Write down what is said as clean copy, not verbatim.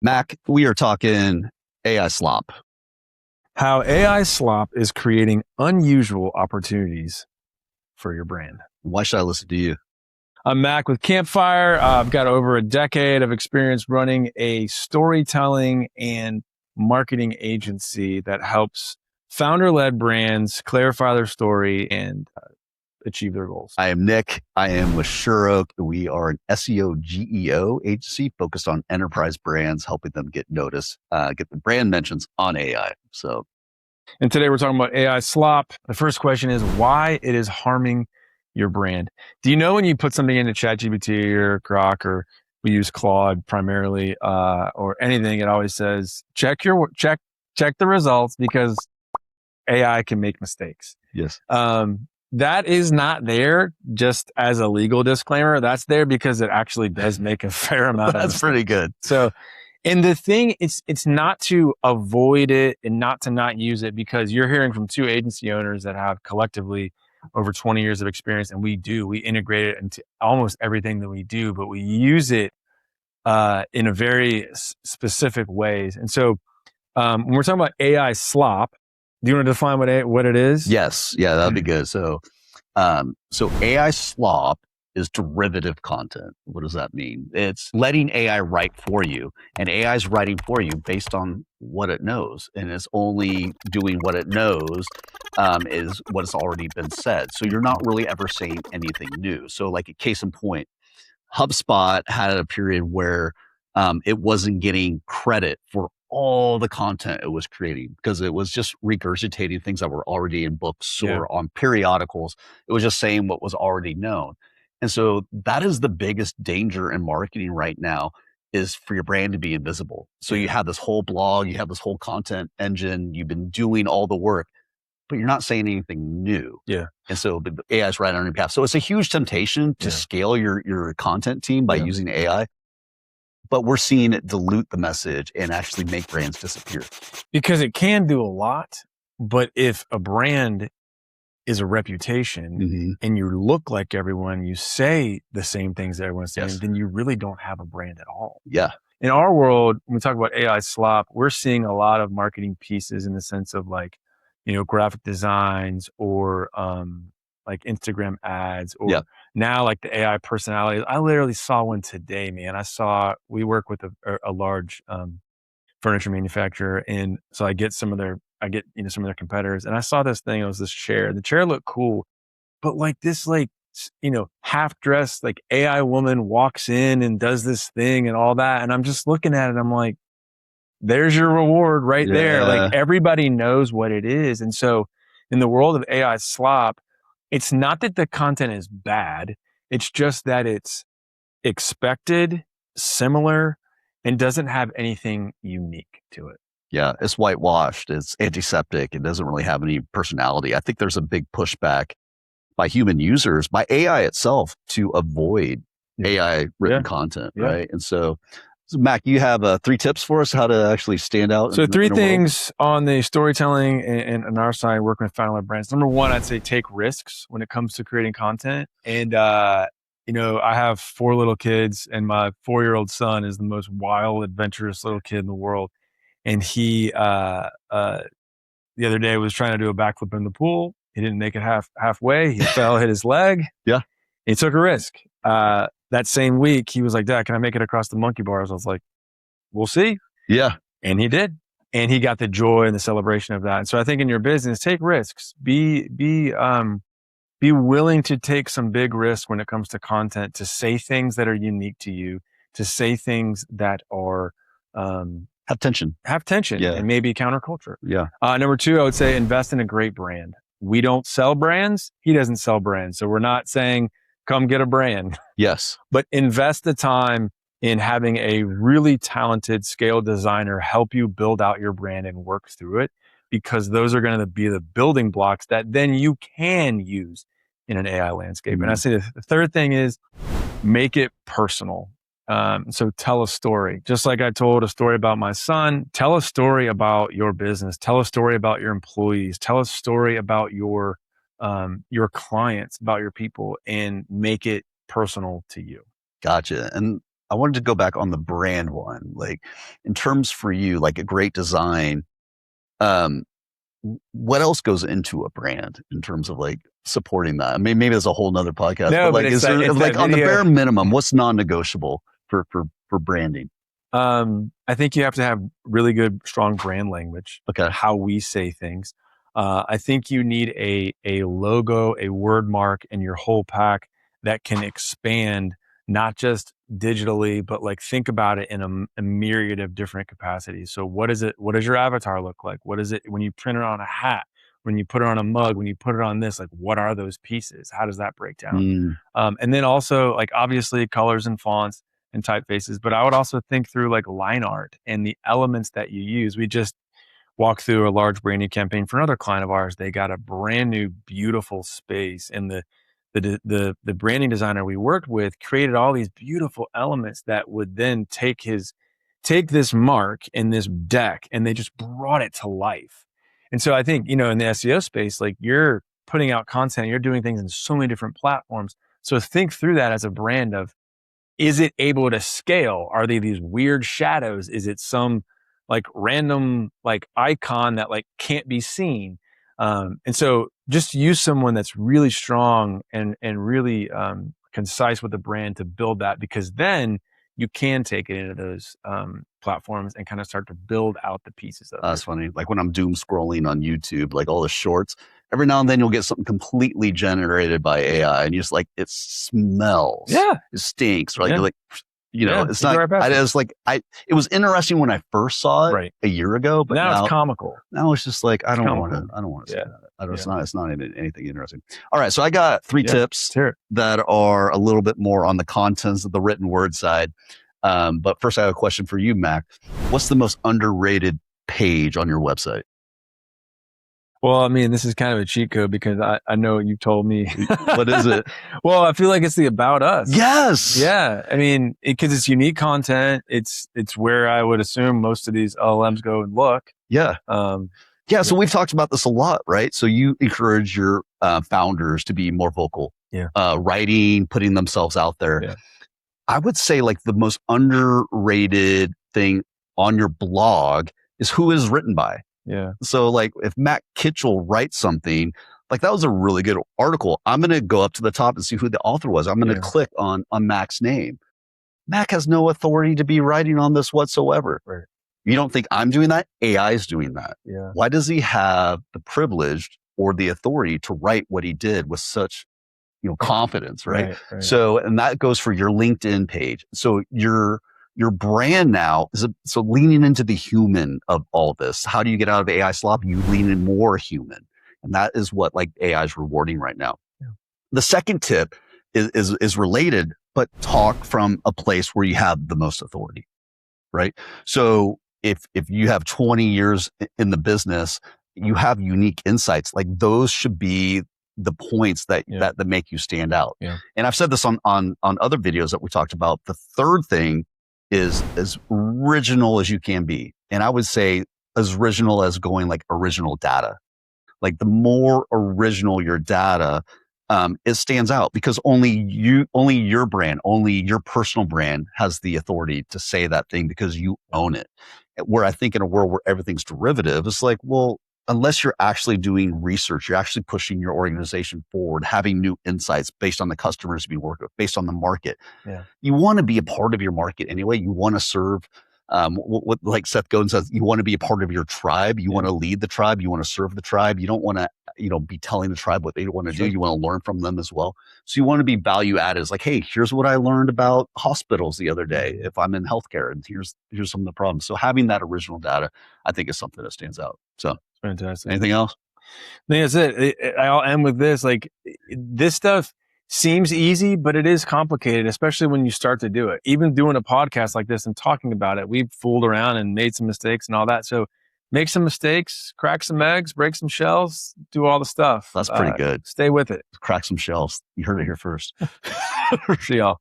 Mac, we are talking AI slop. How AI Slop is creating unusual opportunities for your brand. Why should I listen to you? I'm Mack with Campfire. I've got over a decade of experience running a storytelling and marketing agency that helps founder-led brands clarify their story and achieve their goals. I am Nick. I am with Sure. We are an SEO GEO agency focused on enterprise brands, helping them get noticed, get the brand mentions on AI. So, And today we're talking about AI Slop. The first question is why it is harming your brand. Do you know when you put something into ChatGPT or Grok, or we use Claude primarily, or anything, it always says check the results because AI can make mistakes. yes. That is not there just as a legal disclaimer. That's there because it actually does make a fair amount of That's mistakes. pretty good. So, and the thing, it's not to avoid it and not to not use it, because you're hearing from two agency owners that have collectively over 20 years of experience, and we integrate it into almost everything that we do, but we use it in a very specific ways. And so when we're talking about AI slop, do you want to define what it is? Yes. Yeah, that'd be good. So AI slop is derivative content. What does that mean? It's letting AI write for you, and AI is writing for you based on what it knows, and it's only doing what it knows is what has already been said. So you're not really ever saying anything new. So, like a case in point, HubSpot had a period where it wasn't getting credit for all the content it was creating because it was just regurgitating things that were already in books or on periodicals. It was just saying what was already known. And so that is the biggest danger in marketing right now, is for your brand to be invisible. So you have this whole blog, you have this whole content engine, you've been doing all the work, but you're not saying anything new. Yeah. And so the AI is right on your path. So it's a huge temptation to scale your content team by using AI, but we're seeing it dilute the message and actually make brands disappear. Because it can do a lot, but if a brand is a reputation and you look like everyone, you say the same things that everyone's saying, then you really don't have a brand at all. Yeah. In our world, when we talk about AI slop, we're seeing a lot of marketing pieces in the sense of like, graphic designs or like Instagram ads, or now like the AI personalities. I literally saw one today, man. We work with a large furniture manufacturer, and so I get some of their competitors, and I saw this thing. It was this chair. The chair looked cool, but like this half dressed like AI woman walks in and does this thing and all that, and I'm just looking at it. I'm like, there's your reward right there. Like everybody knows what it is. And so in the world of AI slop, it's not that the content is bad. It's just that it's expected, similar, and doesn't have anything unique to it. Yeah, it's whitewashed. It's antiseptic. It doesn't really have any personality. I think there's a big pushback by human users, by AI itself, to avoid AI written content, right? And so Mac, you have 3 tips for us how to actually stand out. So 3 things on the storytelling and on our side, working with founder brands. Number 1, I'd say take risks when it comes to creating content. And, I have 4 little kids, and my 4-year-old son is the most wild, adventurous little kid in the world. And he, the other day, was trying to do a backflip in the pool. He didn't make it halfway. He fell, hit his leg. Yeah. He took a risk. That same week, he was like, "Dad, can I make it across the monkey bars?" I was like, "We'll see." Yeah. And he did. And he got the joy and the celebration of that. And so I think in your business, take risks. Be willing to take some big risks when it comes to content, to say things that are unique to you, to say things that are have tension, and maybe counterculture. Yeah. Number 2, I would say invest in a great brand. We don't sell brands. He doesn't sell brands. So we're not saying come get a brand. Yes. But invest the time in having a really talented scale designer help you build out your brand and work through it, because those are going to be the building blocks that then you can use in an AI landscape. And I say the third thing is make it personal. So tell a story. Just like I told a story about my son, tell a story about your business, tell a story about your employees, tell a story about your clients, about your people, and make it personal to you. Gotcha. And I wanted to go back on the brand one. Like in terms for you, like a great design, um, what else goes into a brand in terms of like supporting that? I mean, maybe there's a whole nother podcast, No, but like, but is there like on the bare video. minimum, what's non-negotiable for branding? I think you have to have really good, strong brand language. Okay. How we say things. I think you need a logo, a word mark in your whole pack that can expand, not just digitally, but like think about it in a myriad of different capacities. So what is it? What does your avatar look like? What is it when you print it on a hat? When you put it on a mug? When you put it on this? Like, what are those pieces? How does that break down? And then also, like, obviously, colors and fonts and typefaces, but I would also think through like line art and the elements that you use. We just walked through a large branding campaign for another client of ours. They got a brand new, beautiful space, and the branding designer we worked with created all these beautiful elements that would then take this mark in this deck, and they just brought it to life. And so I think, in the SEO space, like you're putting out content, you're doing things in so many different platforms. So think through that as a brand of, is it able to scale? Are they these weird shadows? Is it some like random like icon that like can't be seen? And so just use someone that's really strong and really concise with the brand to build that, because then you can take it into those platforms and kind of start to build out the pieces of That's it. funny. Like when I'm doom scrolling on YouTube, like all the shorts, every now and then you'll get something completely generated by AI, and you just like, it smells, Yeah, it stinks, or like, yeah, you're like, it's not. It was interesting when I first saw it right. a year ago, but Now it's comical. now it's just like, I don't want to see that. It's not anything interesting. All right, so I got three tips that are a little bit more on the contents of the written word side. But first, I have a question for you, Mac. What's the most underrated page on your website? Well, I mean, this is kind of a cheat code because I know you told me. What is it? Well, I feel like it's the About Us. Yes. Yeah. I mean, because it's unique content. It's where I would assume most of these LLMs go and look. Yeah. So we've talked about this a lot, right? So you encourage your founders to be more vocal. Yeah. Writing, putting themselves out there. Yeah. I would say like the most underrated thing on your blog is who is written by. Yeah. So like if Mack Kitchel writes something, like that was a really good article, I'm going to go up to the top and see who the author was. I'm going to click on Mack's name. Mack has no authority to be writing on this whatsoever. Right. You don't think I'm doing that? AI is doing that. Yeah. Why does he have the privilege or the authority to write what he did with such, confidence, right? So, and that goes for your LinkedIn page. So your brand now is so leaning into the human of all this. How do you get out of AI slop? You lean in more human. And that is what like AI is rewarding right now. Yeah. The second tip is related, but talk from a place where you have the most authority, right? So if you have 20 years in the business, you have unique insights. Like those should be the points that make you stand out. Yeah. And I've said this on other videos that we talked about. The third thing is as original as you can be. And I would say as original as going like original data. Like the more original your data, it stands out because only your brand, only your personal brand has the authority to say that thing because you own it. Where I think in a world where everything's derivative, it's like, well, unless you're actually doing research, you're actually pushing your organization forward, having new insights based on the customers you work with, based on the market. Yeah. You want to be a part of your market anyway. You want to serve, what like Seth Godin says, you want to be a part of your tribe. You want to lead the tribe. You want to serve the tribe. You don't want to, be telling the tribe what they want to do. You want to learn from them as well. So you want to be value added. It's like, hey, here's what I learned about hospitals the other day. If I'm in healthcare, and here's some of the problems. So having that original data, I think is something that stands out. So. Fantastic. Anything else? I think that's it. I'll end with this. Like this stuff seems easy, but it is complicated, especially when you start to do it. Even doing a podcast like this and talking about it, we've fooled around and made some mistakes and all that. So make some mistakes, crack some eggs, break some shells, do all the stuff. That's pretty good. Stay with it. Crack some shells. You heard it here first. See y'all.